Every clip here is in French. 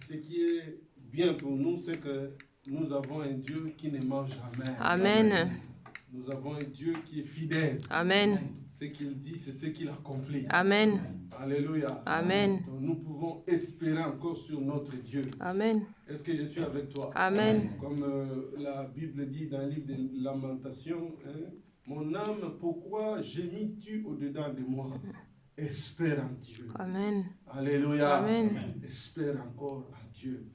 ce qui est bien pour nous, c'est que nous avons un Dieu qui ne ment jamais. Amen. Nous avons un Dieu qui est fidèle. Amen. Ce qu'il dit, c'est ce qu'il accomplit. Amen. Alléluia. Amen. Donc nous pouvons espérer encore sur notre Dieu. Amen. Est-ce que je suis avec toi? Amen. Comme la Bible dit dans le livre de Lamentations, hein, mon âme, pourquoi gémis-tu au-dedans de moi? Espère en Dieu. Amen. Alléluia. Amen. Espère encore en Dieu.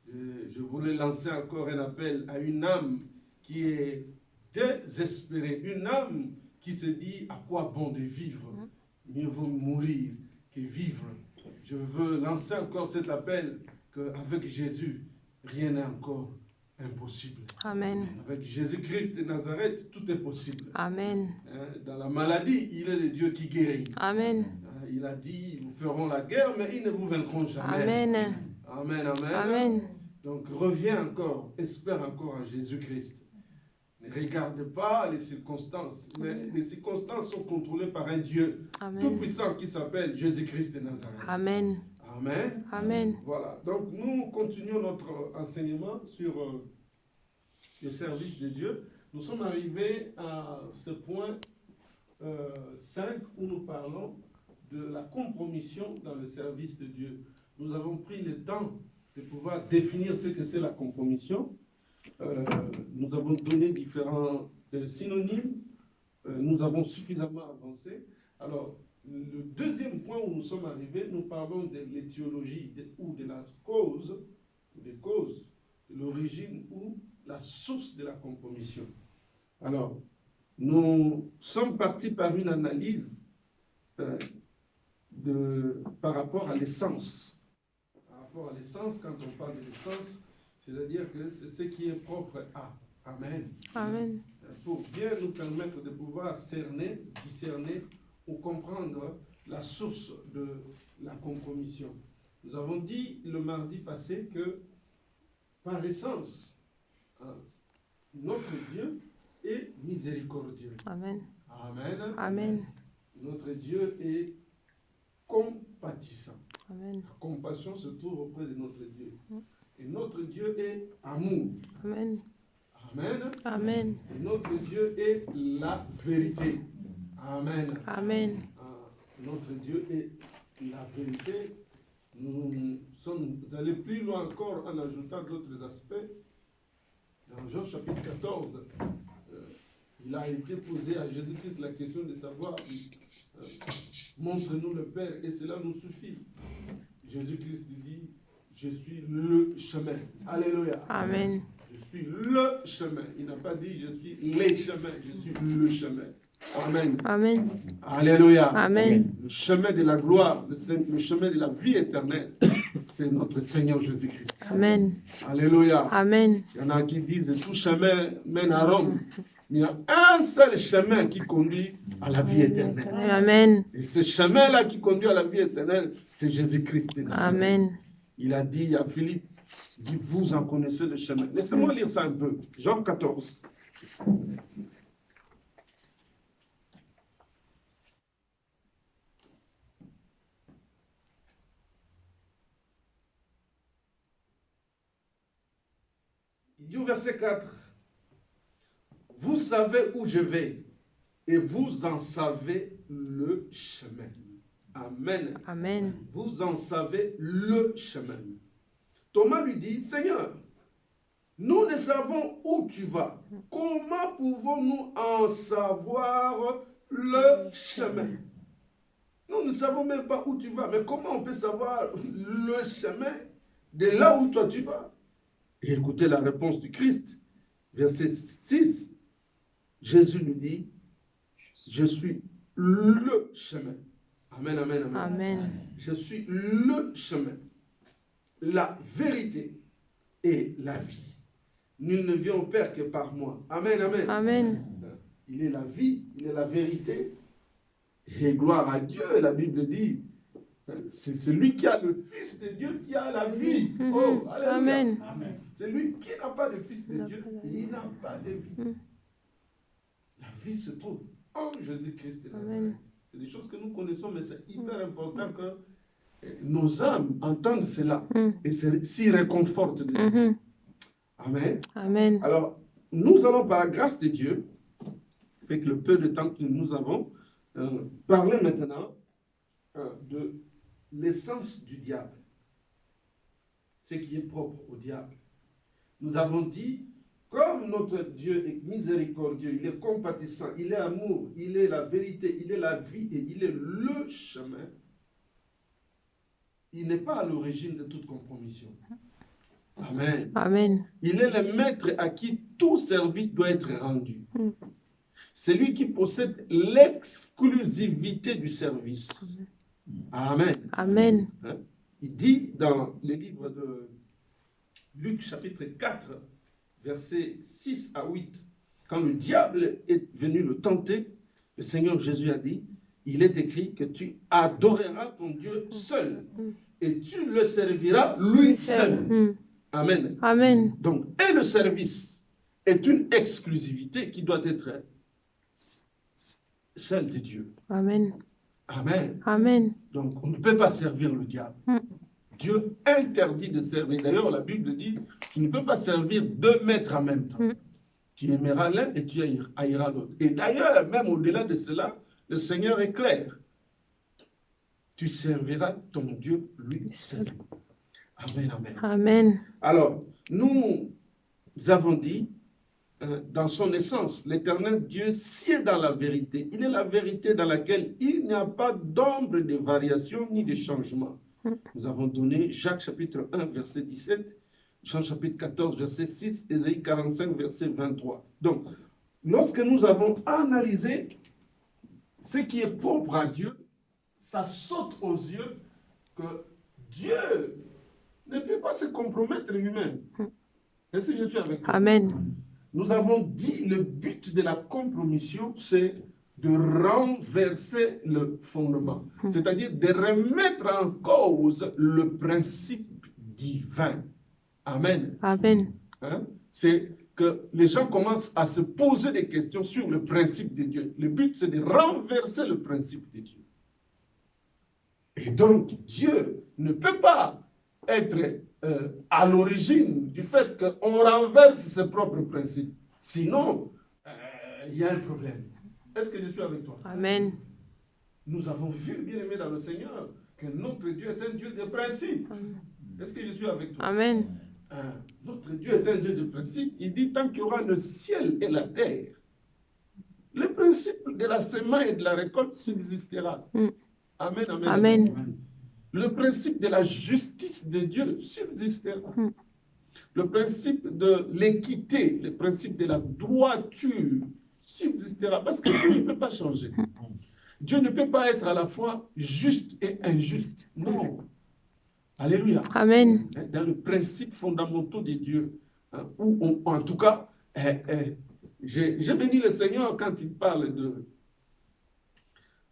Je voulais lancer encore un appel à une âme qui est désespérée, une âme qui se dit à quoi bon de vivre. Mieux vaut mourir que vivre. Je veux lancer encore cet appel qu'avec Jésus, rien n'est encore impossible. Amen. Avec Jésus-Christ de Nazareth, tout est possible. Amen. Dans la maladie, il est le Dieu qui guérit. Amen. Il a dit, vous feront la guerre, mais ils ne vous vaincront jamais. Amen. Amen, amen. Amen. Donc reviens encore, espère encore en Jésus-Christ. Ne regarde pas les circonstances, mais les circonstances sont contrôlées par un Dieu tout-puissant qui s'appelle Jésus-Christ de Nazareth. Amen. Amen. Amen. Voilà, donc nous continuons notre enseignement sur le service de Dieu. Nous sommes arrivés à ce point 5 où nous parlons de la compromission dans le service de Dieu. Nous avons pris le temps de pouvoir définir ce que c'est la compromission. Nous avons donné différents synonymes. Nous avons suffisamment avancé. Alors, le deuxième point où nous sommes arrivés, nous parlons de l'étiologie ou de la cause, des causes, de l'origine ou la source de la compromission. Alors, nous sommes partis par une analyse par rapport à l'essence. Par rapport à l'essence, quand on parle de l'essence, c'est-à-dire que c'est ce qui est propre à. Amen. Amen. Pour bien nous permettre de pouvoir cerner, discerner ou comprendre la source de la compromission. Nous avons dit le mardi passé que, par essence, notre Dieu est miséricordieux. Amen. Amen. Amen. Notre Dieu est compatissant. Amen. La compassion se trouve auprès de notre Dieu. Et notre Dieu est amour. Amen. Amen. Amen. Et notre Dieu est la vérité. Amen. Amen. Notre Dieu est la vérité. Nous sommes allés plus loin encore en ajoutant d'autres aspects. Dans Jean chapitre 14, il a été posé à Jésus-Christ la question de savoir, montre-nous le Père et cela nous suffit. Jésus-Christ dit, je suis le chemin. Alléluia. Amen. Je suis le chemin. Il n'a pas dit, je suis les chemins, je suis le chemin. Amen. Amen. Alléluia. Amen. Le chemin de la gloire, le chemin de la vie éternelle, c'est notre Seigneur Jésus-Christ. Amen. Alléluia. Amen. Il y en a qui disent, tout chemin mène à Rome. Mais il y a un seul chemin qui conduit à la vie éternelle. Amen. Et ce chemin-là qui conduit à la vie éternelle, c'est Jésus-Christ. Amen. Il a dit à Philippe, il dit, vous en connaissez le chemin. Laissez-moi lire ça un peu. Jean 14. Il dit au verset 4, vous savez où je vais et vous en savez le chemin. Amen. Amen. Vous en savez le chemin. Thomas lui dit, Seigneur, nous ne savons où tu vas. Comment pouvons-nous en savoir le chemin? Nous ne savons même pas où tu vas, mais comment on peut savoir le chemin de là où toi tu vas? Et écoutez la réponse du Christ. Verset 6. Jésus lui dit, je suis le chemin. Amen, amen, amen. Amen. Je suis le chemin, la vérité et la vie. Nul ne vient au Père que par moi. Amen, amen. Amen. Il est la vie, il est la vérité. Et gloire à Dieu, la Bible dit, c'est celui qui a le Fils de Dieu qui a la vie. Oh, alléluia. Amen. Amen. Celui qui n'a pas de Fils de Dieu, il n'a pas de vie. La vie se trouve en Jésus-Christ de Nazareth. C'est des choses que nous connaissons, mais c'est hyper important que nos âmes entendent cela et s'y réconfortent. Amen. Amen. Alors, nous allons par la grâce de Dieu, avec le peu de temps que nous avons, parler maintenant de l'essence du diable, ce qui est propre au diable. Nous avons dit, comme notre Dieu est miséricordieux, il est compatissant, il est amour, il est la vérité, il est la vie et il est le chemin, il n'est pas à l'origine de toute compromission. Amen. Amen. Il est le maître à qui tout service doit être rendu. C'est lui qui possède l'exclusivité du service. Amen. Amen. Hein? Il dit dans le livre de Luc chapitre 4, versets 6 à 8, quand le diable est venu le tenter, le Seigneur Jésus a dit, il est écrit que tu adoreras ton Dieu seul et tu le serviras lui seul. Amen. Amen. Donc, et le service est une exclusivité qui doit être celle de Dieu. Amen. Amen. Amen. Donc, on ne peut pas servir le diable. Dieu interdit de servir. D'ailleurs, la Bible dit, tu ne peux pas servir deux maîtres en même temps. Tu aimeras l'un et tu haïras l'autre. Et d'ailleurs, même au-delà de cela, le Seigneur est clair. Tu serviras ton Dieu lui seul. Amen, amen. Amen. Alors, nous avons dit, dans son essence, l'Éternel Dieu sied dans la vérité. Il est la vérité dans laquelle il n'y a pas d'ombre de variation ni de changement. Nous avons donné Jacques chapitre 1, verset 17, Jean chapitre 14, verset 6, Ésaïe 45, verset 23. Donc, lorsque nous avons analysé ce qui est propre à Dieu, ça saute aux yeux que Dieu ne peut pas se compromettre lui-même. Est-ce que je suis avec vous? Amen. Nous avons dit le but de la compromission, c'est de renverser le fondement, c'est-à-dire de remettre en cause le principe divin. Amen. Amen. Hein? C'est que les gens commencent à se poser des questions sur le principe de Dieu. Le but, c'est de renverser le principe de Dieu. Et donc, Dieu ne peut pas être à l'origine du fait qu'on renverse ses propres principes. Sinon, il y a un problème. Est-ce que je suis avec toi? Amen. Nous avons vu, bien aimé dans le Seigneur, que notre Dieu est un Dieu de principe. Est-ce que je suis avec toi? Amen. Notre Dieu est un Dieu de principe. Il dit, tant qu'il y aura le ciel et la terre, le principe de la semaille et de la récolte subsistera. Amen, amen, Amen. amen. Le principe de la justice de Dieu subsistera. Le principe de l'équité, le principe de la droiture subsistera. Parce que Dieu ne peut pas changer. Dieu ne peut pas être à la fois juste et injuste. Non. Alléluia. Amen. Dans le principe fondamentaux de Dieu, hein, où en tout cas, j'ai béni le Seigneur quand il parle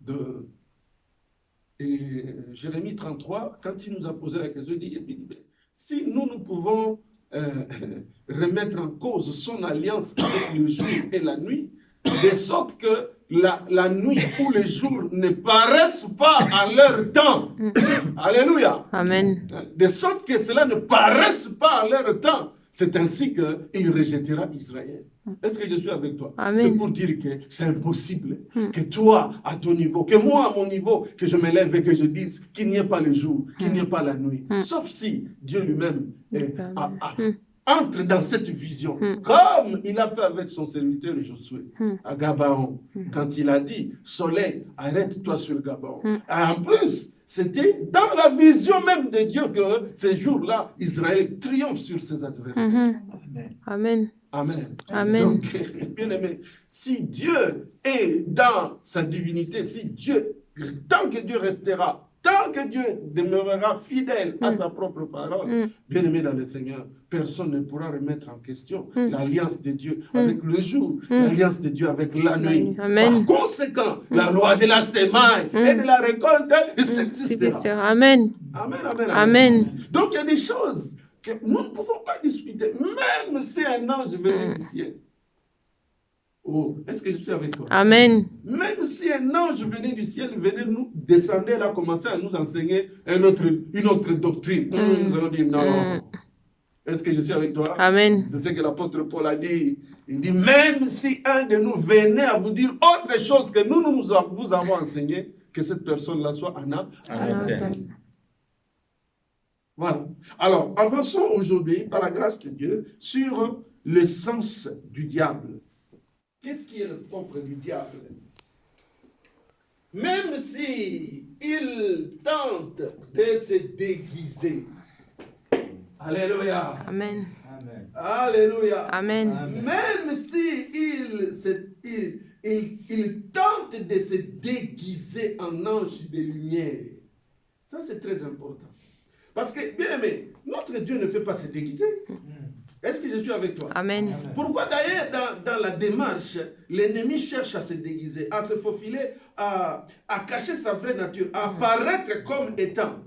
de Jérémie 33, quand il nous a posé la question, il dit, si nous pouvons remettre en cause son alliance avec le jour et la nuit, de sorte que la nuit ou les jours ne paraissent pas en leur temps. Alléluia. Amen. De sorte que cela ne paraisse pas en leur temps. C'est ainsi qu'il rejettera Israël. Est-ce que je suis avec toi? Amen. C'est pour dire que c'est impossible que toi, à ton niveau, que moi, à mon niveau, que je me lève et que je dise qu'il n'y ait pas le jour, qu'il n'y ait pas la nuit. Sauf si Dieu lui-même entre dans cette vision, comme il a fait avec son serviteur Josué à Gabaon, quand il a dit, soleil, arrête-toi sur Gabaon. En plus, c'était dans la vision même de Dieu que ces jours-là, Israël triomphe sur ses adversaires. Amen. Amen. Amen. Donc, bien aimé, si Dieu est dans sa divinité, si Dieu, tant que Dieu restera, tant que Dieu demeurera fidèle à sa propre parole, bien aimé dans le Seigneur, personne ne pourra remettre en question l'alliance de Dieu avec le jour, l'alliance de Dieu avec la nuit. Amen. Par conséquent, la loi de la semaille et de la récolte subsistera. Amen. Amen, amen, amen. Amen. Donc il y a des choses que nous ne pouvons pas discuter, même si un ange venait du ciel. Oh, est-ce que je suis avec toi? Amen. Même si un ange venait du ciel, venait nous descendre, elle a commencé à nous enseigner une autre doctrine. Nous allons dire non. Est-ce que je suis avec toi? Amen. C'est ce que l'apôtre Paul a dit. Il dit, même si un de nous venait à vous dire autre chose que nous vous avons enseigné, que cette personne-là soit anathème. Voilà. Alors, avançons aujourd'hui, par la grâce de Dieu, sur le sens du diable. Qu'est-ce qui est le propre du diable? Même si il tente de se déguiser. Alléluia. Amen. Alléluia. Amen. Même si il tente de se déguiser en ange de lumière. Ça, c'est très important. Parce que, bien aimé, notre Dieu ne peut pas se déguiser. Est-ce que je suis avec toi? Amen. Pourquoi d'ailleurs, dans la démarche, l'ennemi cherche à se déguiser, à se faufiler, à cacher sa vraie nature, à apparaître comme étant?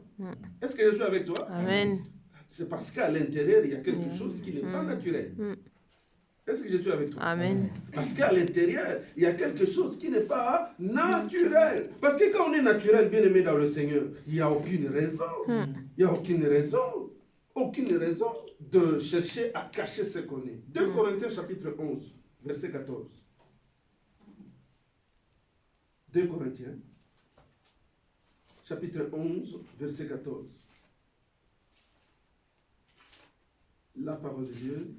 Est-ce que je suis avec toi? Amen. C'est parce qu'à l'intérieur, il y a quelque chose qui n'est pas naturel. Est-ce que je suis avec toi? Amen. Parce qu'à l'intérieur, il y a quelque chose qui n'est pas naturel. Parce que quand on est naturel, bien aimé dans le Seigneur, il n'y a aucune raison. Il n'y a aucune raison de chercher à cacher ce qu'on est. 2 Corinthiens chapitre 11, verset 14. 2 Corinthiens chapitre 11, verset 14. La parole de Dieu.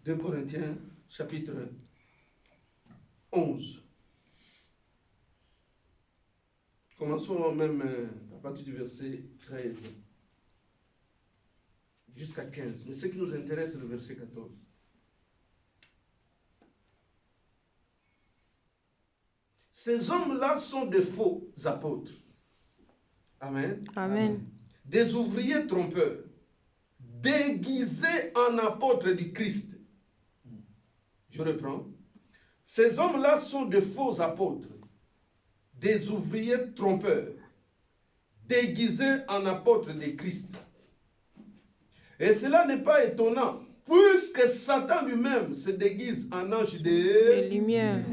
De Corinthiens, chapitre 11. Commençons même à partir du verset 13 jusqu'à 15. Mais ce qui nous intéresse, c'est le verset 14. Ces hommes-là sont de faux apôtres. Amen. Amen. Des ouvriers trompeurs, déguisés en apôtres du Christ. Je reprends. Ces hommes-là sont de faux apôtres, des ouvriers trompeurs, déguisés en apôtres de Christ. Et cela n'est pas étonnant, puisque Satan lui-même se déguise en ange de lumière.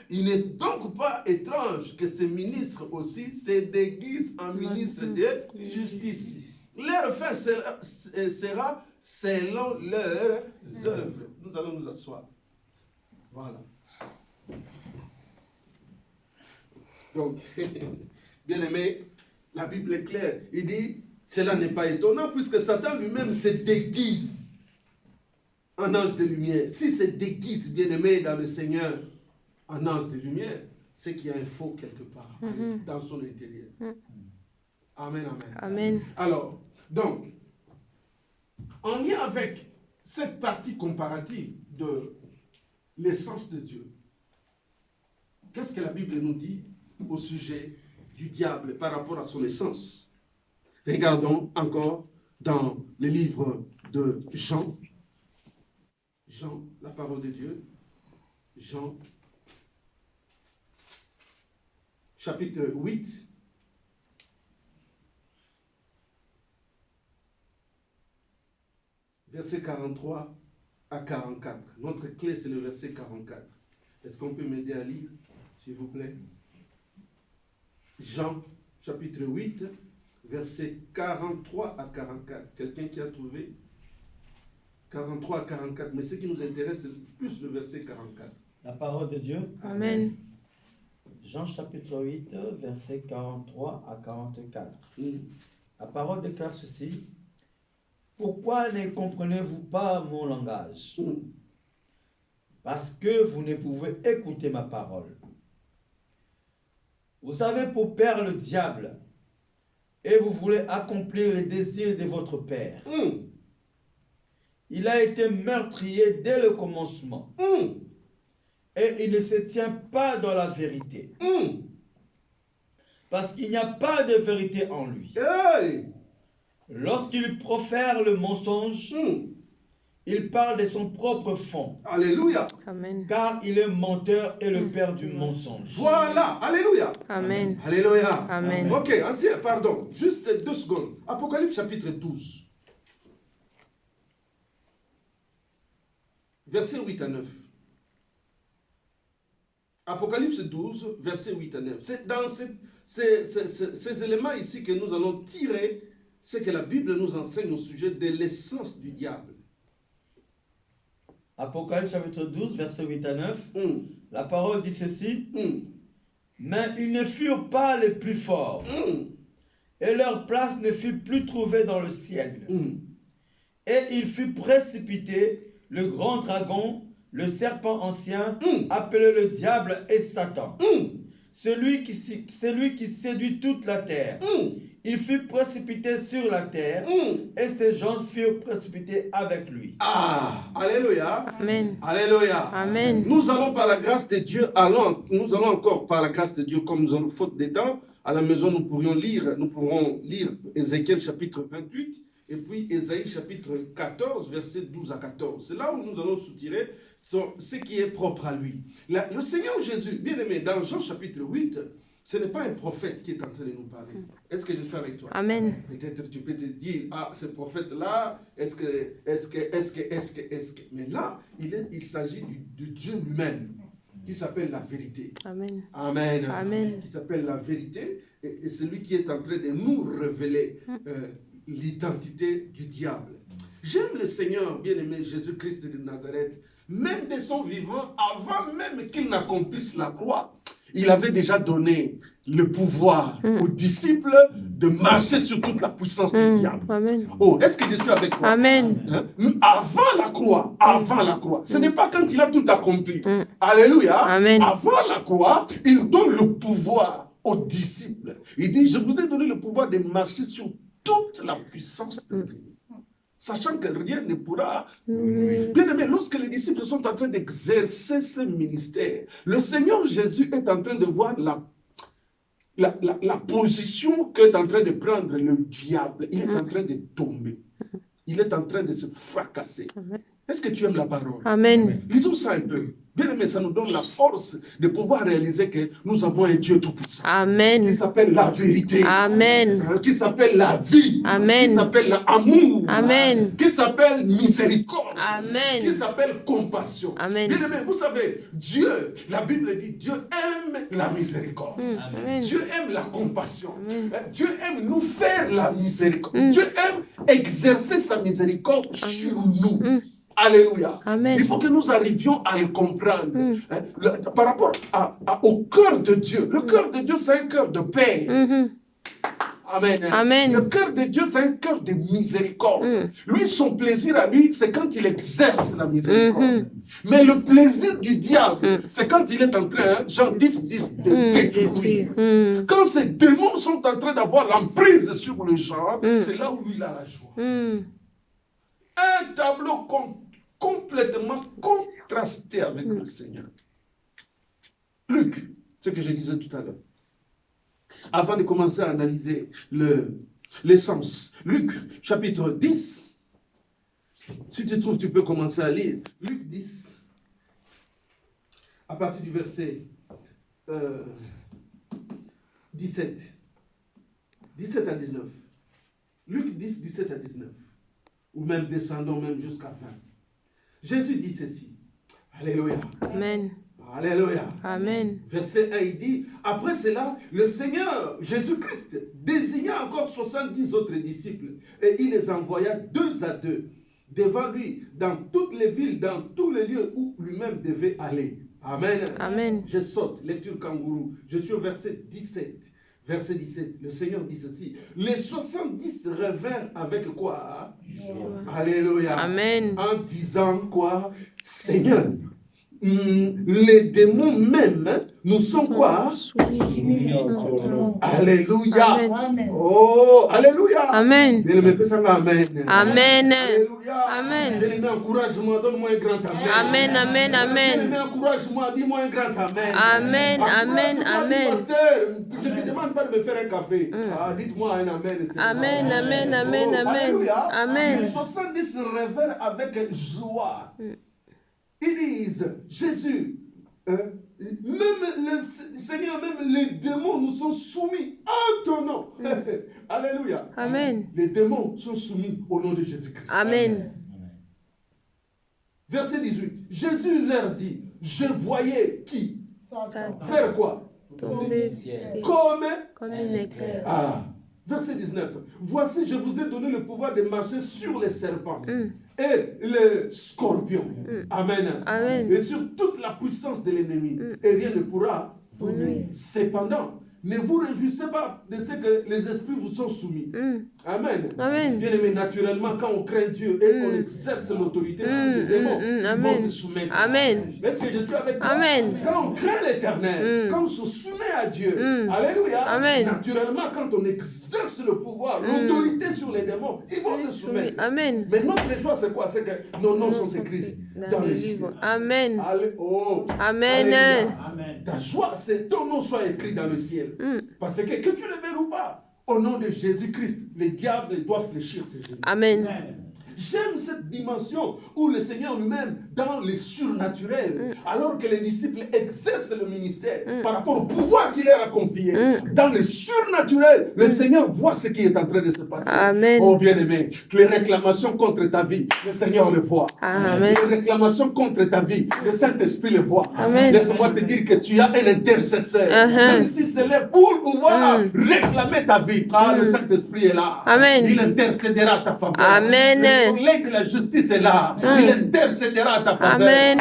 Il n'est donc pas étrange que ces ministres aussi se déguisent en ministres de justice. Leur fin sera selon leurs œuvres. Nous allons nous asseoir. Voilà. Donc, bien aimé, la Bible est claire. Il dit, cela n'est pas étonnant puisque Satan lui-même se déguise en ange de lumière. S'il se déguise, bien aimé, dans le Seigneur, en ange de lumière, c'est qu'il y a un faux quelque part dans son intérieur. Amen, amen. Amen. Alors, donc, en lien avec cette partie comparative de l'essence de Dieu, qu'est-ce que la Bible nous dit au sujet du diable par rapport à son essence? Regardons encore dans le livre de Jean. Jean, la parole de Dieu. Jean, chapitre 8. Verset 43 à 44. Notre clé, c'est le verset 44. Est-ce qu'on peut m'aider à lire, s'il vous plaît? Jean, chapitre 8, verset 43 à 44. Quelqu'un qui a trouvé 43 à 44. Mais ce qui nous intéresse, c'est plus le verset 44. La parole de Dieu. Amen. Jean chapitre 8, verset 43 à 44. La parole déclare ceci. Pourquoi ne comprenez-vous pas mon langage? Parce que vous ne pouvez écouter ma parole. Vous avez pour père le diable, et vous voulez accomplir les désirs de votre père. Il a été meurtrier dès le commencement, et il ne se tient pas dans la vérité, parce qu'il n'y a pas de vérité en lui. Hey! Lorsqu'il profère le mensonge, Il parle de son propre fond, Alléluia. Amen. car il est menteur et le père du mensonge. Voilà. Alléluia. Amen. Alléluia. Amen. Ok, ancien, pardon. Juste 2 secondes. Apocalypse chapitre 12. Verset 8 à 9. Apocalypse 12, verset 8 à 9. C'est dans ces éléments ici que nous allons tirer ce que la Bible nous enseigne au sujet de l'essence du diable. Apocalypse chapitre 12, verset 8 à 9. Hum, La parole dit ceci. hum, Mais ils ne furent pas les plus forts, hum, et leur place ne fut plus trouvée dans le ciel. hum. Et il fut précipité, le grand dragon, le serpent ancien, appelé le diable et Satan, celui qui séduit toute la terre. Il fut précipité sur la terre, et ses gens furent précipités avec lui. Ah, alléluia. Amen. Alléluia. Amen. Nous allons par la grâce de Dieu, nous allons encore par la grâce de Dieu, comme nous avons faute des temps, à la maison nous pourrons lire Ézéchiel chapitre 28 et puis Ésaïe chapitre 14, verset 12 à 14. C'est là où nous allons soutirer ce qui est propre à lui. Le Seigneur Jésus, bien aimé, dans Jean chapitre 8, ce n'est pas un prophète qui est en train de nous parler. Est-ce que je suis avec toi? Amen. Peut-être tu peux te dire, ah, ce prophète-là, est-ce que. Mais là, il s'agit de Dieu lui-même, qui s'appelle la vérité. Amen. Amen. Amen. Qui s'appelle la vérité, et celui qui est en train de nous révéler l'identité du diable. J'aime le Seigneur, bien-aimé Jésus-Christ de Nazareth, même de son vivant, avant même qu'il n'accomplisse la croix, il avait déjà donné le pouvoir aux disciples de marcher sur toute la puissance du diable. Amen. Oh, est-ce que je suis avec toi? Amen. Hein? Avant la croix, ce n'est pas quand il a tout accompli. Alléluia. Amen. Avant la croix, il donne le pouvoir aux disciples. Il dit, je vous ai donné le pouvoir de marcher sur toute la puissance de Dieu. Sachant que rien ne pourra. Bien aimé, lorsque les disciples sont en train d'exercer ce ministère, le Seigneur Jésus est en train de voir la position qu'est en train de prendre le diable. Il est en train de tomber. Il est en train de se fracasser. Est-ce que tu aimes la parole? Amen. Lisons ça un peu. Bien aimé, ça nous donne la force de pouvoir réaliser que nous avons un Dieu tout-puissant. Qui Amen. s'appelle la vérité. Amen. Qui s'appelle la vie. Amen. Qui s'appelle l'amour. Amen. Qui s'appelle miséricorde. Amen. Qui s'appelle compassion. Amen. Bien aimé, vous savez, Dieu, la Bible dit, Dieu aime la miséricorde. Amen. Dieu aime la compassion. Amen. Dieu aime nous faire la miséricorde. Dieu aime exercer sa miséricorde sur nous. Alléluia. Amen. Il faut que nous arrivions à le comprendre. Hein, par rapport au cœur de Dieu. Le cœur de Dieu, c'est un cœur de paix. Amen. Amen. Le cœur de Dieu, c'est un cœur de miséricorde. Lui, son plaisir à lui, c'est quand il exerce la miséricorde. Mais le plaisir du diable, c'est quand il est en train, Jean 10, de détruire. Quand ces démons sont en train d'avoir l'emprise sur les gens, c'est là où lui, il a la joie. Un tableau complètement contrasté avec le Seigneur. Luc, ce que je disais tout à l'heure. Avant de commencer à analyser l'essence. Luc, chapitre 10. Si tu trouves, tu peux commencer à lire. Luc 10, à partir du verset 17. 17 à 19. Luc 10, 17 à 19. Ou même descendons même jusqu'à 20. Jésus dit ceci. Alléluia. Amen. Alléluia. Amen. Verset 1, il dit, après cela, le Seigneur Jésus-Christ désigna encore 70 autres disciples et il les envoya 2 à 2 devant lui dans toutes les villes, dans tous les lieux où lui-même devait aller. Amen. Amen. Je saute, lecture kangourou. Je suis au verset 17. Verset 17, le Seigneur dit ceci. Les 70 revinrent avec quoi? Alléluia. Amen. En disant quoi? Seigneur, les démons même, hein, nous sont quoi? Soumis. Alléluia. Amen. Oh, alléluia. Amen. Bien-aimé, fais ça, amen. Amen. Alléluia. Amen. Bien-aimé, encourage-moi, donne-moi un grand amen. Amen, amen, Bien-aimé, amen. encourage-moi, dis-moi un grand amen. Amen, amen, Encourage-moi, dis, amen. pasteur, je ne te demande pas de me faire un café. Ah, dites-moi un amen. Seigneur. Amen, amen, amen, Oh, amen. alléluia. Amen. Les 70 se révèrent avec joie. Ils disent, Jésus, même le Seigneur, même les démons nous sont soumis en ton nom. Alléluia. Amen. Les démons sont soumis au nom de Jésus-Christ. Amen. Verset 18. Jésus leur dit, je voyais qui? Satan Faire quoi? tomber du ciel Comme comme une éclair. Ah. Verset 19. Voici, je vous ai donné le pouvoir de marcher sur les serpents et les scorpions. Amen. Amen. Et sur toute la puissance de l'ennemi. Et rien ne pourra vous nuire. Cependant, ne vous réjouissez pas de ce que les esprits vous sont soumis. Amen. Amen. Bien aimé, naturellement, quand on craint Dieu et qu'on exerce l'autorité sur les démons, ils vont Amen. se soumettre. Amen. Est-ce que je suis avec toi? Amen. Quand on craint l'éternel, quand on se soumet à Dieu, alléluia, Amen. naturellement, quand on exerce le pouvoir, l'autorité sur les démons, ils vont se soumettre. Amen. Mais notre joie, c'est quoi? C'est que nos noms sont écrits dans les livres. Amen. Oh. Amen. Alléluia. Ta joie, c'est ton nom soit écrit dans le ciel. Parce que tu le veux ou pas, au nom de Jésus-Christ, les diables doivent fléchir ces genoux. Amen. J'aime cette dimension où le Seigneur lui-même, dans le surnaturel, alors que les disciples exercent le ministère par rapport au pouvoir qu'il leur a confié, dans le surnaturel, le Seigneur voit ce qui est en train de se passer. Amen. Oh bien-aimé, les réclamations contre ta vie, le Seigneur le voit. Amen. Les réclamations contre ta vie, le Saint-Esprit le voit. Amen. Laisse-moi te dire que tu as un intercesseur. Même si c'est là pour pouvoir réclamer ta vie, le Saint-Esprit est là. Amen. Il intercédera à ta faveur. Amen. Le soleil de la justice est là. Il intercédera à ta faveur. Amen.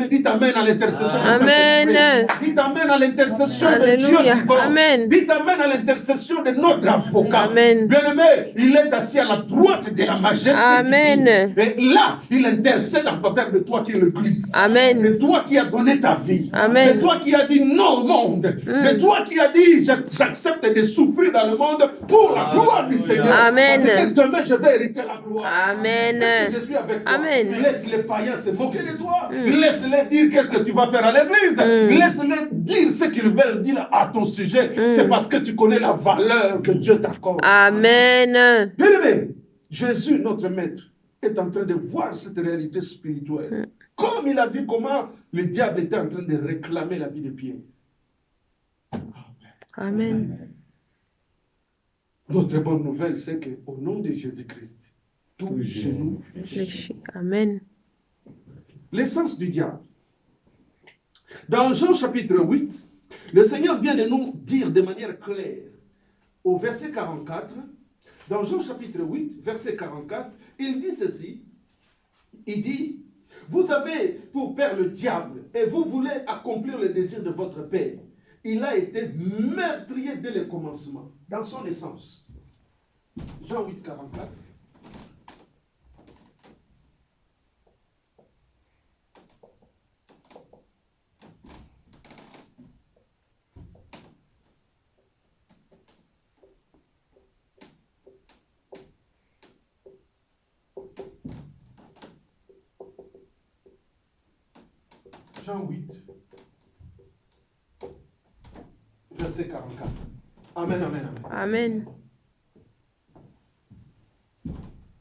Dites amen à l'intercession du Amen. Saint-Esprit. Dites amen à l'intercession de Dieu Alléluia. vivant. Amen. Dites amen à l'intercession de notre avocat. Amen. Bien-aimé, il est assis à la droite de la majesté Amen. divine. Et là, il intercède en faveur de toi qui es l'Église. Amen. De toi qui as donné ta vie. Amen. De toi qui as dit non au monde. De toi qui as dit j'accepte de souffrir dans le monde pour la gloire du Seigneur. Amen. Parce que demain je vais hériter la gloire. Amen. Est-ce que je suis avec toi? Amen. Laisse les païens se moquer de toi. Laisse-les dire qu'est-ce que tu vas faire à l'église. Laisse-les dire ce qu'ils veulent dire à ton sujet. C'est parce que tu connais la valeur que Dieu t'accorde. Amen. Bien-aimé, Jésus, notre maître, est en train de voir cette réalité spirituelle. Comme il a vu comment le diable était en train de réclamer la vie de Pierre. Amen. Notre bonne nouvelle, c'est qu'au nom de Jésus-Christ, tout genou Fléchis. Amen. l'essence du diable. Dans Jean chapitre 8, le Seigneur vient de nous dire de manière claire, au verset 44, dans Jean chapitre 8, verset 44, il dit ceci, il dit, vous avez pour père le diable et vous voulez accomplir le désir de votre père. Il a été meurtrier dès le commencement, dans son essence. Jean 8, 44. Jean 8, verset 44. Amen, amen, amen. Amen.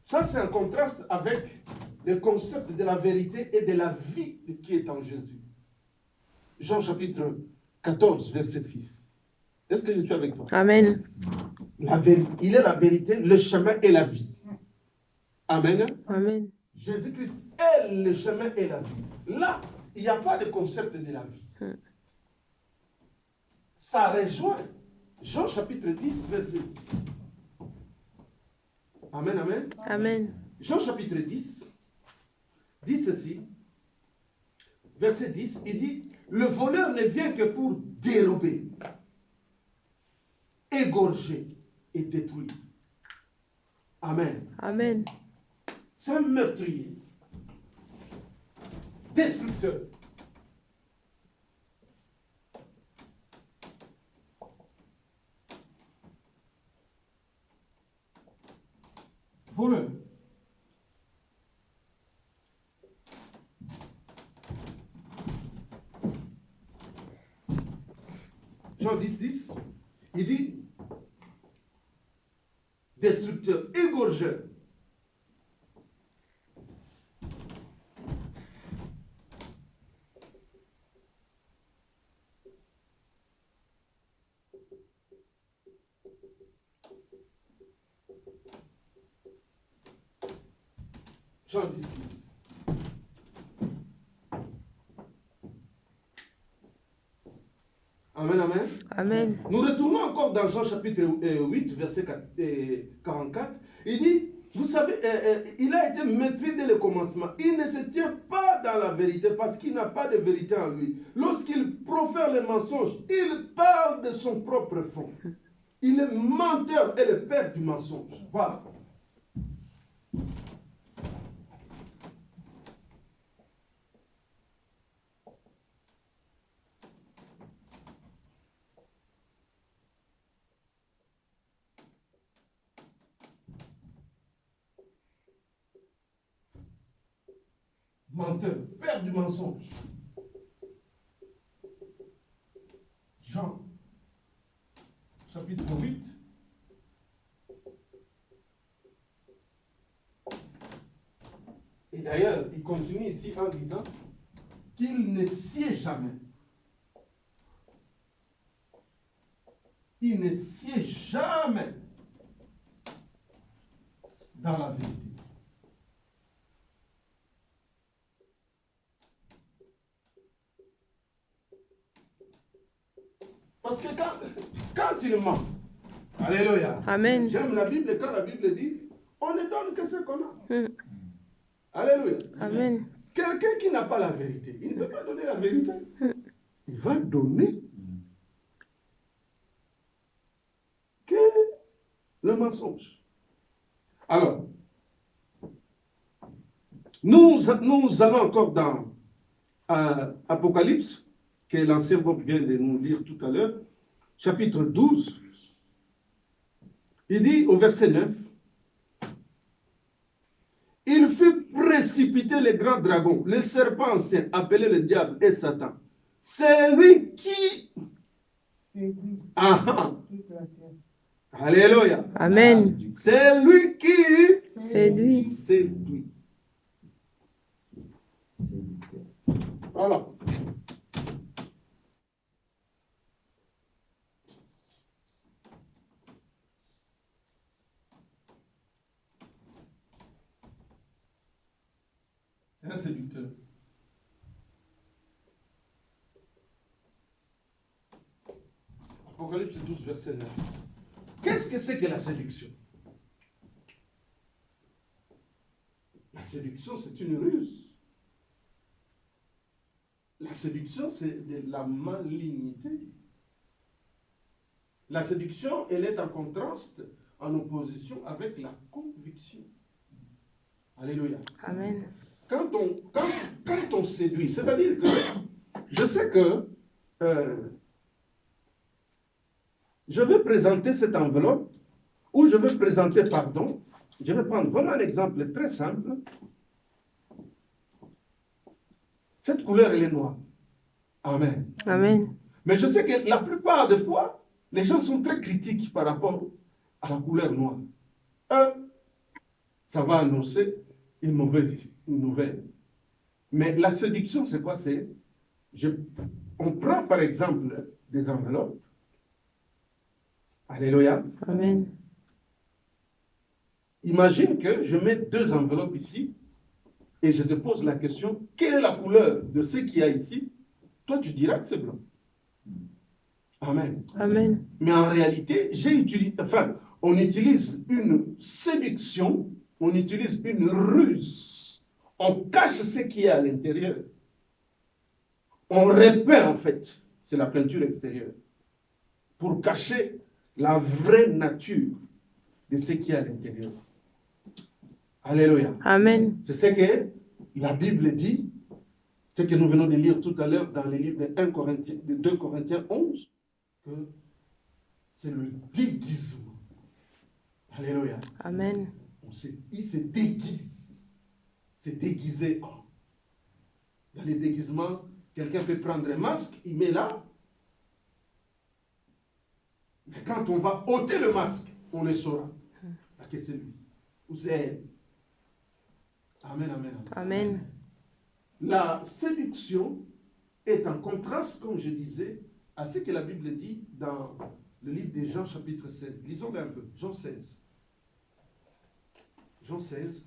Ça, c'est un contraste avec le concept de la vérité et de la vie qui est en Jésus. Jean chapitre 14, verset 6. Est-ce que je suis avec toi? Amen. Il est la vérité, le chemin et la vie. Amen. Amen. Jésus-Christ est le chemin et la vie. Là, il n'y a pas de concept de la vie. Ça rejoint Jean chapitre 10, verset 10. Amen, amen. Amen. Jean chapitre 10 dit ceci. Verset 10, il dit, le voleur ne vient que pour dérober, égorger et détruire. Amen. voleur. Jean 10, 10, il dit destructeur, égorgeur. Jean 10, 10. Amen, amen. Amen. Nous retournons encore dans Jean chapitre 8, verset 44. Il dit, vous savez, il a été maîtrisé dès le commencement. Il ne se tient pas dans la vérité parce qu'il n'a pas de vérité en lui. Lorsqu'il profère les mensonges, il parle de son propre fond. Il est menteur et le père du mensonge. Voilà. Menteur, père du mensonge. Jean, chapitre 8. Et d'ailleurs, il continue ici en disant qu'il ne sied jamais. Il ne sied jamais dans la vérité. Parce que quand il ment, alléluia. Amen. J'aime la Bible quand la Bible dit, on ne donne que ce qu'on a. Alléluia. Amen. Quelqu'un qui n'a pas la vérité, il ne peut pas donner la vérité. Il va donner que le mensonge. Alors, nous allons encore dans Apocalypse, que l'ancien Bob vient de nous lire tout à l'heure, chapitre 12. Il dit au verset 9, il fut précipité le grand dragon, le serpent ancien, appelé le diable et Satan. C'est lui qui... Alléluia. Amen. C'est lui qui... Séduit. Séduit. Voilà. Un séducteur. Apocalypse 12, verset 9. Qu'est-ce que c'est que la séduction? La séduction, c'est une ruse. La séduction, c'est de la malignité. La séduction, elle est en contraste, en opposition avec la conviction. Alléluia. Amen. Quand on séduit, c'est-à-dire que je sais que je vais présenter cette enveloppe, ou je vais présenter, pardon, je vais prendre vraiment un exemple très simple. Cette couleur, elle est noire. Amen. Amen. Mais je sais que la plupart des fois, les gens sont très critiques par rapport à la couleur noire. Ça va annoncer une mauvaise nouvelle. Mais la séduction, c'est quoi? On prend par exemple des enveloppes. Alléluia. Amen. Imagine que je mets 2 enveloppes ici et je te pose la question, quelle est la couleur de ce qu'il y a ici? Toi, tu diras que c'est blanc. Amen. Amen. Mais en réalité, on utilise une séduction, on utilise une ruse. On cache ce qui est à l'intérieur. On repeint en fait, c'est la peinture extérieure, pour cacher la vraie nature de ce qui est à l'intérieur. Alléluia. Amen. C'est ce que la Bible dit, ce que nous venons de lire tout à l'heure dans le livre de 2 Corinthiens 11, que c'est le déguisement. Alléluia. Amen. On Il se déguise. C'est déguisé en. Dans les déguisements, quelqu'un peut prendre un masque, il met là. Mais quand on va ôter le masque, on le saura. Que c'est lui. Ou c'est elle. Amen, amen, amen. Amen. La séduction est en contraste, comme je disais, à ce que la Bible dit dans le livre de Jean, chapitre 16. Lisons un peu. Jean 16. Jean 16.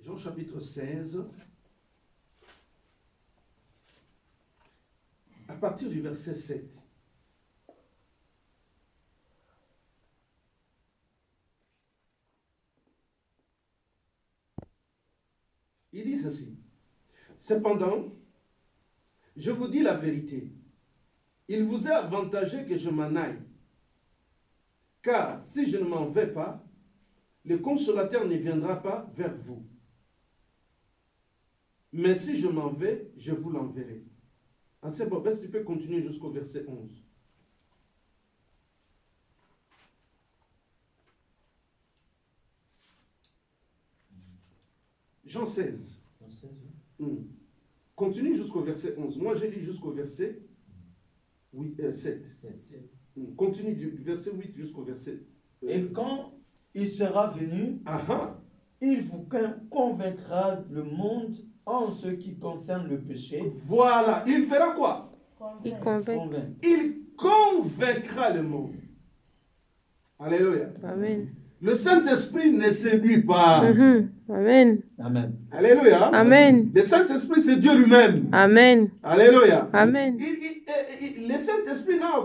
Jean chapitre 16. À partir du verset 7. Il dit ceci. Cependant, je vous dis la vérité. Il vous est avantageux que je m'en aille. Car si je ne m'en vais pas, le consolateur ne viendra pas vers vous. Mais si je m'en vais, je vous l'enverrai. Ah, c'est bon, est-ce que tu peux continuer jusqu'au verset 11? Jean 16. Continue jusqu'au verset 11. Moi, j'ai lu jusqu'au verset 7. Continue du verset 8 jusqu'au verset... Et quand il sera venu, il vous convaincra le monde en ce qui concerne le péché. Voilà. Il fera quoi? Il convainc. Il convaincra le monde. Alléluia. Amen. Le Saint-Esprit ne séduit pas. Amen. Amen. Alléluia. Amen. Le Saint-Esprit, c'est Dieu lui-même. Amen. Alléluia. Amen. Le Saint-Esprit n'a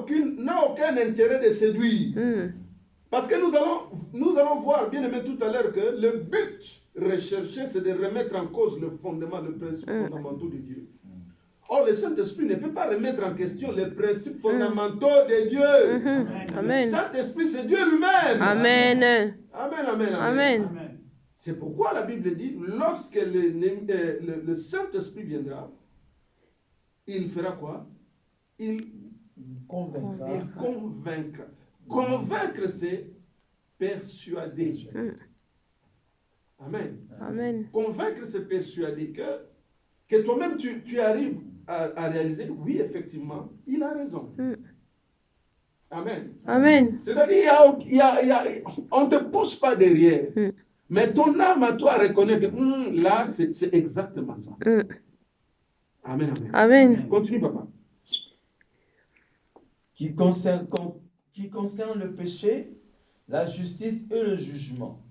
aucun intérêt de séduire. Parce que nous allons voir, bien aimé, tout à l'heure, que le but recherché, c'est de remettre en cause le fondement, le principe fondamental de Dieu. Or, le Saint-Esprit ne peut pas remettre en question les principes fondamentaux de Dieu. Amen. Le Saint-Esprit, c'est Dieu lui-même. Amen. Amen, amen, Amen. amen. C'est pourquoi la Bible dit, lorsque le Saint-Esprit viendra, il fera quoi? Il Convaincra. Il convaincra. Convaincre, c'est persuader. Amen. Amen. Convaincre, c'est persuader que toi-même, tu arrives à réaliser, oui, effectivement, il a raison. Amen. Amen. C'est-à-dire, on ne te pousse pas derrière. Mais ton âme à toi reconnaît que là, c'est exactement ça. Amen, amen. Amen. Continue, papa. Qui concerne le péché, la justice et le jugement.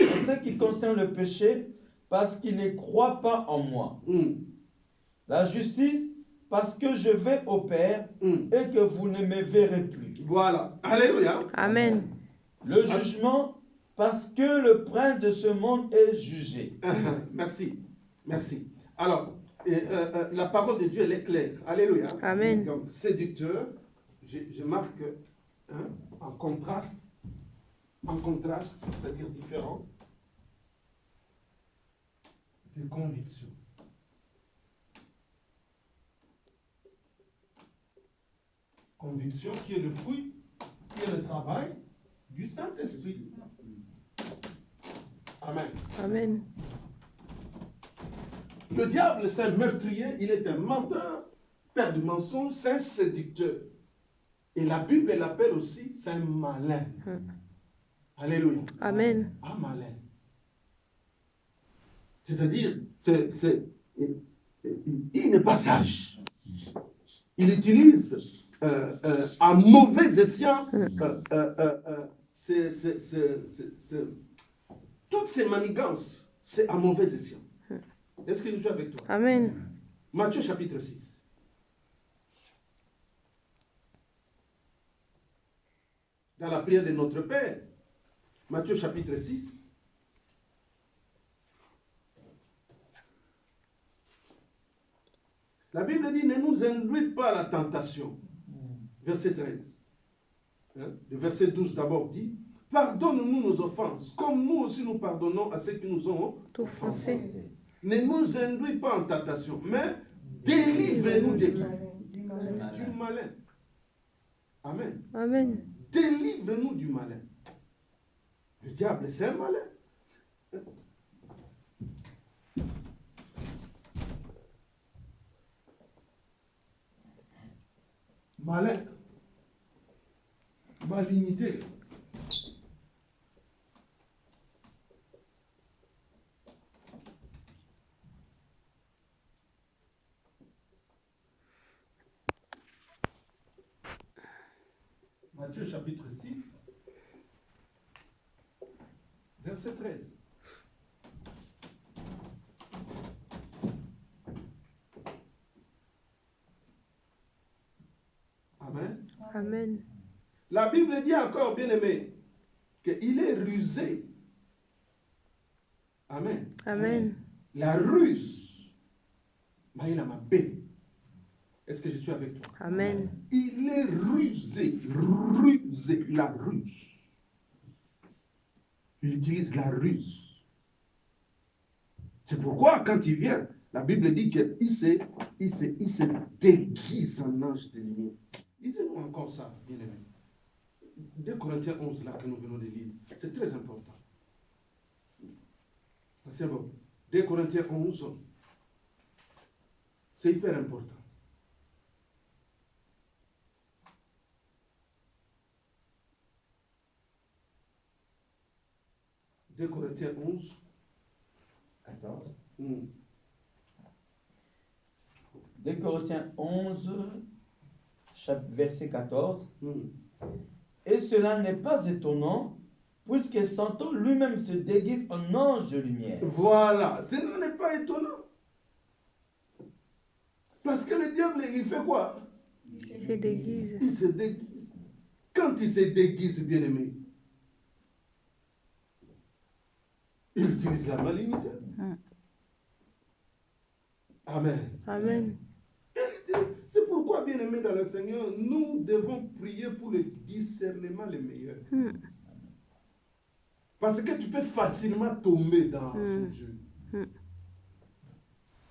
En ce qui concerne le péché, parce qu'il ne croit pas en moi. La justice, parce que je vais au Père et que vous ne me verrez plus. Voilà. Alléluia. Amen. Le jugement, parce que le prince de ce monde est jugé. Merci. Merci. Alors, la parole de Dieu, elle est claire. Alléluia. Amen. Donc, séducteur, je marque en contraste, c'est-à-dire différent, de conviction. Conviction qui est le fruit, qui est le travail du Saint-Esprit. Amen. Amen. Le diable, c'est un meurtrier, il est un menteur, père du mensonge, c'est un séducteur. Et la Bible l'appelle aussi, c'est un malin. Alléluia. Amen. Un malin. C'est-à-dire, il n'est pas sage. Il utilise à mauvais escient toutes ces manigances, c'est à mauvais escient. Est-ce que je suis avec toi? Amen. Matthieu chapitre 6. Dans la prière de notre Père, Matthieu chapitre 6. La Bible dit, ne nous induis pas à la tentation. Verset 13. Le verset 12 d'abord dit, pardonne-nous nos offenses, comme nous aussi nous pardonnons à ceux qui nous ont offensés. Ne nous induis pas en tentation, mais délivre-nous de qui? Du malin. Amen. Amen. Délivre-nous du malin. Le diable, c'est un malin. Malin. Malignité. Matthieu chapitre 6, verset 13. Amen. Amen. La Bible dit encore, bien aimé, qu'il est rusé. Amen. Amen. La ruse. Maïla Mabé. Est-ce que je suis avec toi? Amen. Il est rusé. Rusé. La ruse. Il utilise la ruse. C'est pourquoi, quand il vient, la Bible dit qu'il se déguise en ange de lumière. Lisez-nous encore ça, bien aimé. 2 Corinthiens 11, là, que nous venons de lire. C'est très important. C'est bon. 2 Corinthiens 11, c'est hyper important. « 2 Corinthiens 11, 14. 2 Corinthiens 11, verset 14. Mm. Et cela n'est pas étonnant, puisque Satan lui-même se déguise en ange de lumière. Voilà, ce n'est pas étonnant. Parce que le diable, il fait quoi? Il se déguise. Il se déguise. Quand il se déguise, bien aimé, il utilise la malignité. Amen. Amen. C'est pourquoi, bien aimé dans le Seigneur, nous devons prier pour le discernement le meilleur. Parce que tu peux facilement tomber dans son jeu.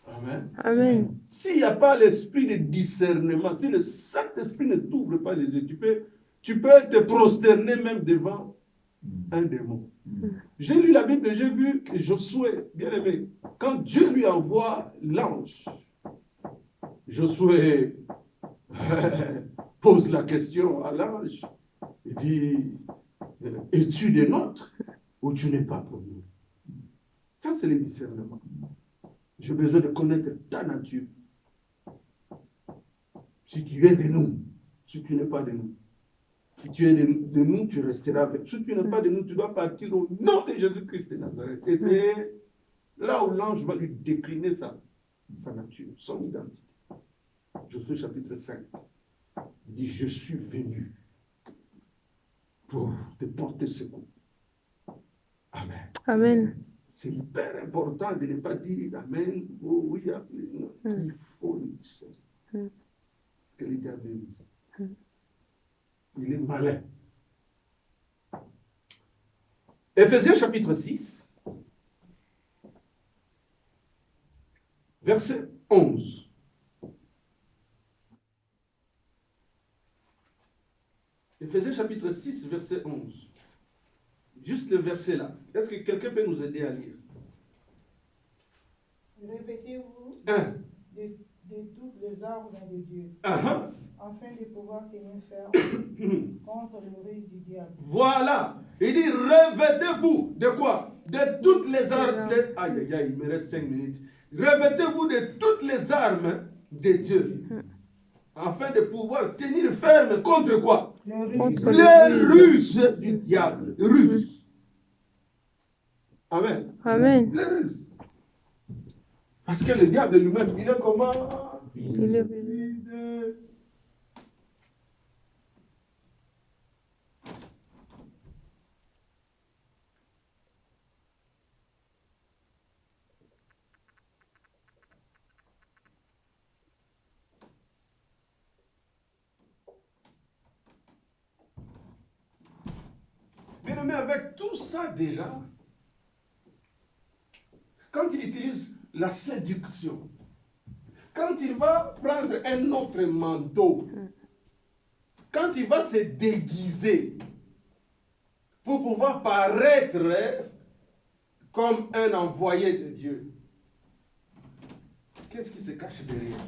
Amen. Amen. S'il n'y a pas l'esprit de discernement, si le Saint-Esprit ne t'ouvre pas les yeux, tu peux te prosterner même devant un démon. J'ai lu la Bible et j'ai vu Josué, bien aimé, quand Dieu lui envoie l'ange, Josué pose la question à l'ange, il dit, es-tu des nôtres ou tu n'es pas pour nous? Ça, c'est le discernement. J'ai besoin de connaître ta nature. Si tu es de nous, si tu n'es pas de nous. Si tu es de nous, tu resteras avec. Si tu n'es pas de nous, tu dois partir au nom de Jésus-Christ de Nazareth. Et c'est là où l'ange va lui décliner sa nature, son identité. Josué chapitre 5. Il dit, je suis venu pour te porter secours. Amen. Amen. C'est hyper important de ne pas dire Amen. Oh oui, non. Il faut le discerner. Parce que le diable il est malin. Éphésiens chapitre 6, verset 11. Éphésiens chapitre 6, verset 11. Juste le verset là. Est-ce que quelqu'un peut nous aider à lire? Répétez-vous de toutes les armes de Dieu, afin de pouvoir tenir ferme contre le ruse du diable. Voilà. Il dit, revêtez-vous de quoi? De toutes les armes. Aïe, aïe, aïe, il me reste 5 minutes. Revêtez-vous de toutes les armes de Dieu, afin de pouvoir tenir ferme contre quoi? Les ruses du diable. Ruses. Amen. Amen. Les ruses. Parce que le diable lui-même, il est comment? Il est venu. Bien aimé, avec tout ça déjà, quand il utilise la séduction, quand il va prendre un autre manteau, quand il va se déguiser pour pouvoir paraître comme un envoyé de Dieu, qu'est-ce qui se cache derrière?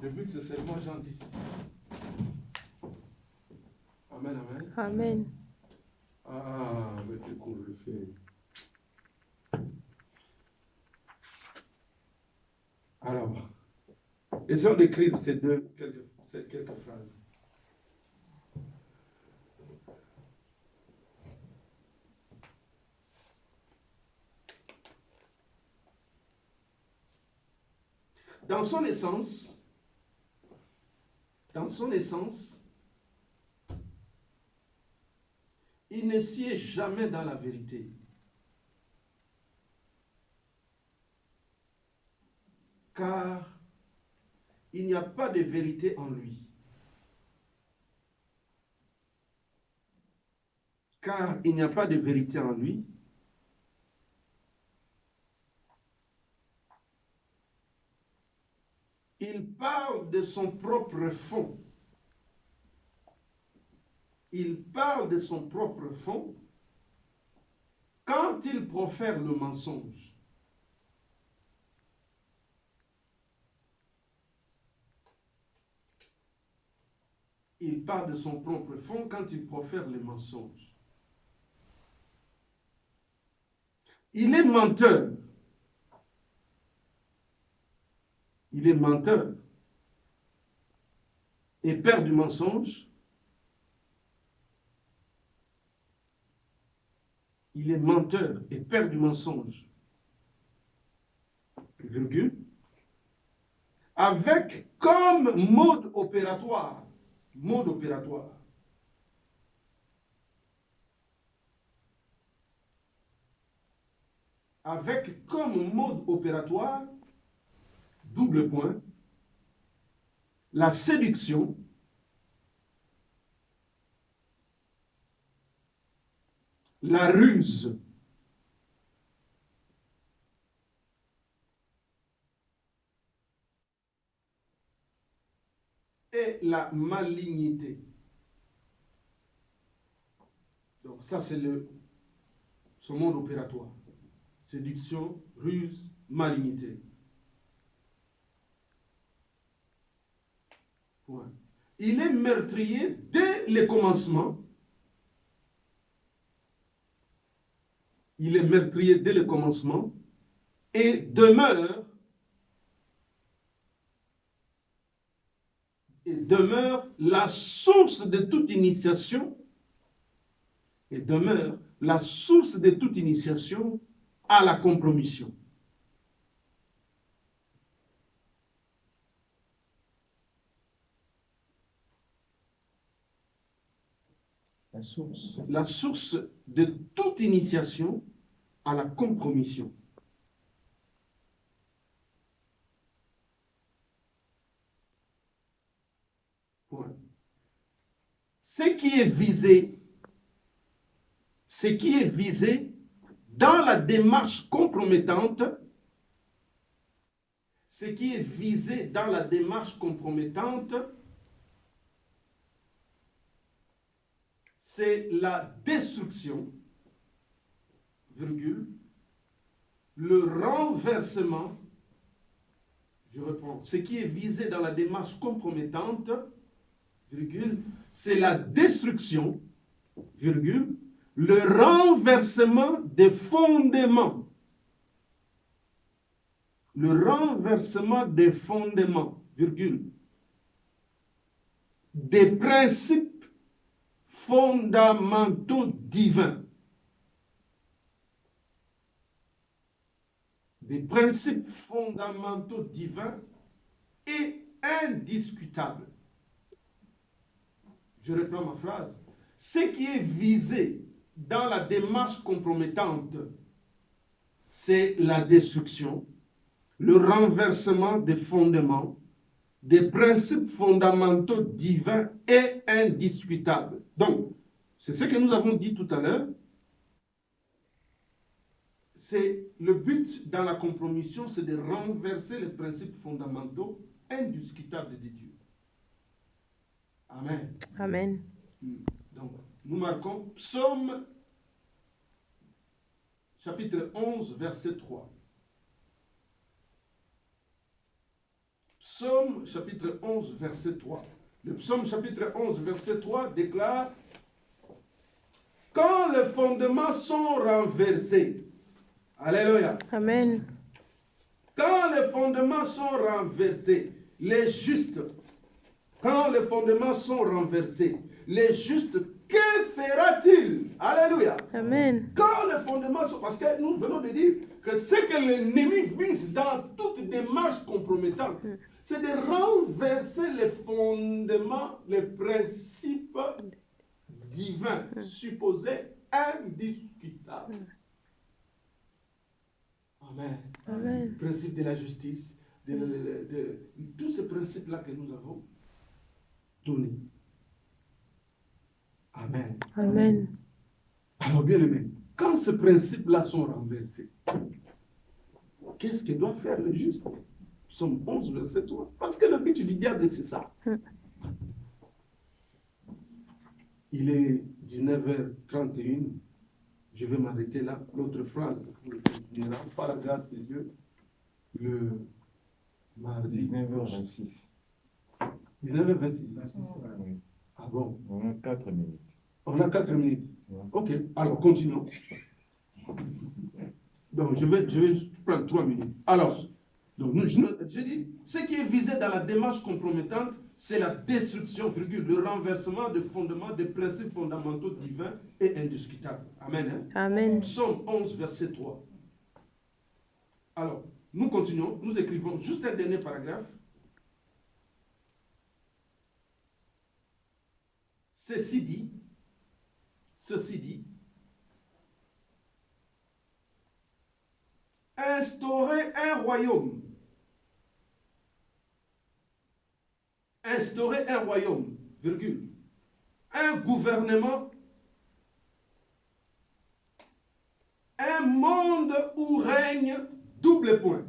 Le but, c'est seulement j'anticipe. Amen, amen. Amen. Ah, mais c'est cool, le fait. Alors, essayons d'écrire ces quelques phrases. Dans son essence, il ne siège jamais dans la vérité. Car il n'y a pas de vérité en lui. Car il n'y a pas de vérité en lui. Il parle de son propre fond. Il parle de son propre fond quand il profère le mensonge. Il parle de son propre fond quand il profère le mensonge. Il est menteur. Il est menteur et père du mensonge. Il est menteur et père du mensonge. Virgule. Avec comme mode opératoire. Mode opératoire. Avec comme mode opératoire, double point, la séduction, la ruse, et la malignité. Donc ça c'est son mode opératoire. Séduction, ruse, malignité. Point. Il est meurtrier dès le commencement. Il est meurtrier dès le commencement et demeure la source de toute initiation à la compromission. La source de toute initiation à la compromission. Point. Ce qui est visé dans la démarche compromettante, c'est la destruction, virgule, le renversement, je reprends, ce qui est visé dans la démarche compromettante, virgule, c'est la destruction, virgule, le renversement des fondements. Le renversement des fondements, virgule, des principes fondamentaux divins. Des principes fondamentaux divins et indiscutables. Je reprends ma phrase. Ce qui est visé dans la démarche compromettante, c'est la destruction, le renversement des fondements, des principes fondamentaux divins et indiscutables. Donc, c'est ce que nous avons dit tout à l'heure. le but dans la compromission, c'est de renverser les principes fondamentaux indiscutables de Dieu. Amen. Amen. Donc, nous marquons Psaume chapitre 11, verset 3. Psaume chapitre 11, verset 3. Le psaume chapitre 11, verset 3 déclare: quand les fondements sont renversés, alléluia. Amen. Quand les fondements sont renversés, les justes, quand les fondements sont renversés, les justes, que fera-t-il? Alléluia. Amen. Quand les fondements sont... Parce que nous venons de dire que ce que l'ennemi vise dans toute démarche compromettante, c'est de renverser les fondements, les principes divins, supposés indiscutables. Amen. Amen. Le principe de la justice, tous ces principes-là que nous avons donnés. Amen. Amen. Alors, bien aimé, quand ces principes-là sont renversés, qu'est-ce que doit faire le juste? Psaume 11, verset 3. Parce que le but du diable, c'est ça. Il est 19h31. Je vais m'arrêter là. L'autre phrase, on le continuera par la grâce de Dieu. Le mardi. 19h26. 19h26. Oui. Ah bon? On a 4 minutes. On a 4 minutes. Ouais. Ok, alors continuons. Donc, je vais juste prendre 3 minutes. Alors, donc, je dis, ce qui est visé dans la démarche compromettante, c'est la destruction, virgule, le renversement des fondements, des principes fondamentaux divins et indiscutables. Amen. Hein? Amen. Psaume 11, verset 3. Alors, nous continuons, nous écrivons juste un dernier paragraphe. Ceci dit, instaurer un royaume, virgule, un gouvernement, un monde où règne double point.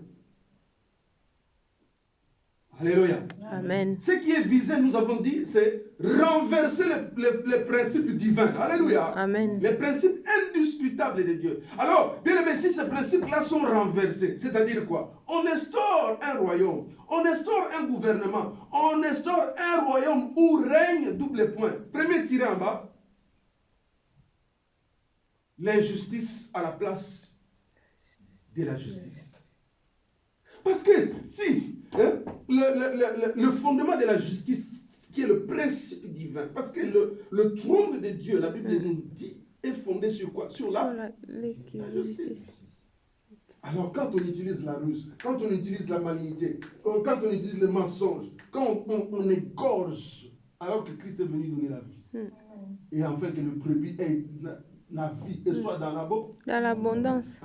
Alléluia. Amen. Ce qui est visé, nous avons dit, c'est renverser les principes divins. Alléluia. Amen. Les principes indiscutables de Dieu. Alors, bien aimé, si ces principes-là sont renversés, c'est-à-dire quoi? On instaure un royaume, on instaure un gouvernement, on instaure un royaume où règne double point. Premier tiré en bas, l'injustice à la place de la justice. Parce que si le fondement de la justice, qui est le principe divin, parce que le trône de Dieu, la Bible nous dit, est fondé sur quoi? Sur la justice. Alors quand on utilise la ruse, quand on utilise la malignité, quand on utilise le mensonge, quand on égorge, alors que Christ est venu donner la vie, et afin que le brebis ait la vie et soit dans l'abondance.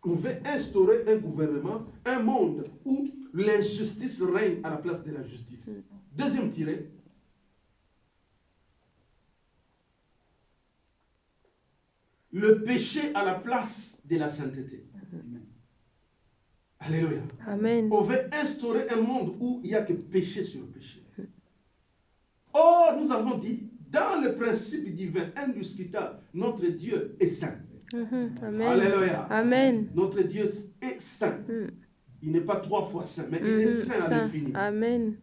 On veut instaurer un gouvernement, un monde où l'injustice règne à la place de la justice. Deuxième tiré. Le péché à la place de la sainteté. Alléluia. Amen. On veut instaurer un monde où il n'y a que péché sur péché. Or, nous avons dit, dans le principe divin indiscutable, notre Dieu est saint. Amen. Alléluia. Amen. Notre Dieu est saint. Il n'est pas 3 fois saint, mais il est saint à l'infini. Amen.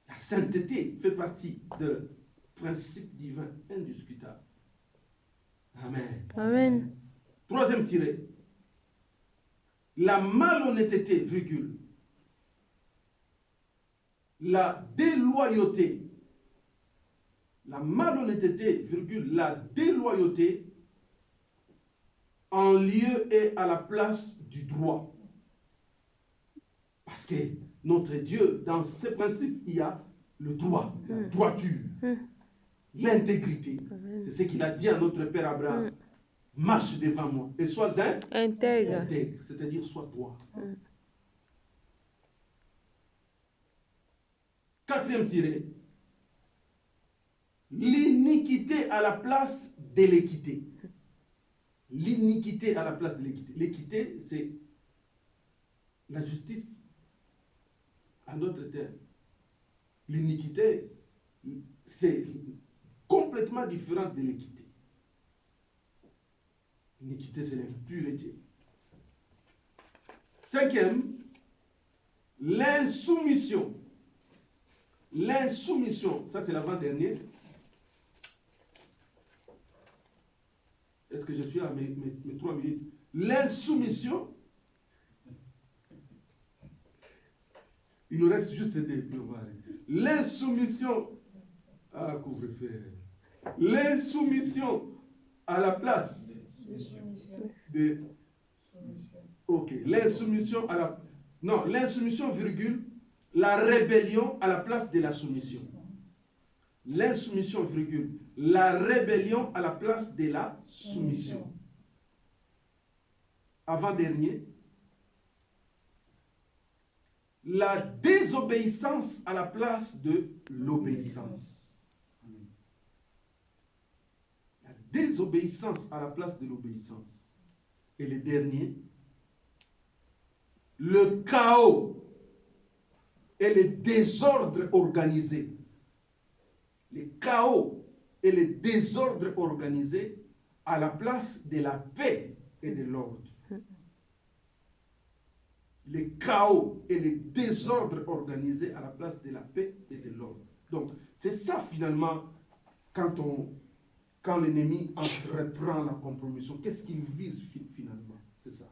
La sainteté fait partie du principe divin indiscutable. Amen. Amen. Troisième tiré. La malhonnêteté, virgule. La déloyauté. La malhonnêteté, virgule, la déloyauté en lieu et à la place du droit. Parce que notre Dieu, dans ses principes, il y a le droit, la droiture, l'intégrité. C'est ce qu'il a dit à notre père Abraham. Marche devant moi et sois intègre, c'est-à-dire sois droit. Quatrième tiré. L'iniquité à la place de l'équité. l'iniquité à la place de l'équité. L'équité, c'est la justice. En d'autres termes, l'iniquité, c'est complètement différent de l'équité. L'iniquité, c'est l'impureté. Cinquième, l'insoumission. L'insoumission, ça c'est l'avant-dernier. Est-ce que je suis à mes 3 minutes? L'insoumission. Il nous reste juste des pleuvoirs. L'insoumission. Ah, couvre-feu. L'insoumission à la place de. Ok. L'insoumission à la. Non, l'insoumission, virgule, la rébellion à la place de la soumission. L'insoumission, virgule, la rébellion à la place de la soumission. Avant-dernier, la désobéissance à la place de l'obéissance. La désobéissance à la place de l'obéissance. Et le dernier, le chaos et le désordre organisé. Le chaos et le désordre organisé à la place de la paix et de l'ordre. Le chaos et le désordre organisé à la place de la paix et de l'ordre. Donc, c'est ça finalement, quand l'ennemi entreprend la compromission, qu'est-ce qu'il vise finalement? C'est ça.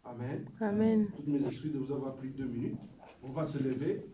Amen. Amen. Toutes mes excuses de vous avoir pris 2 minutes. On va se lever.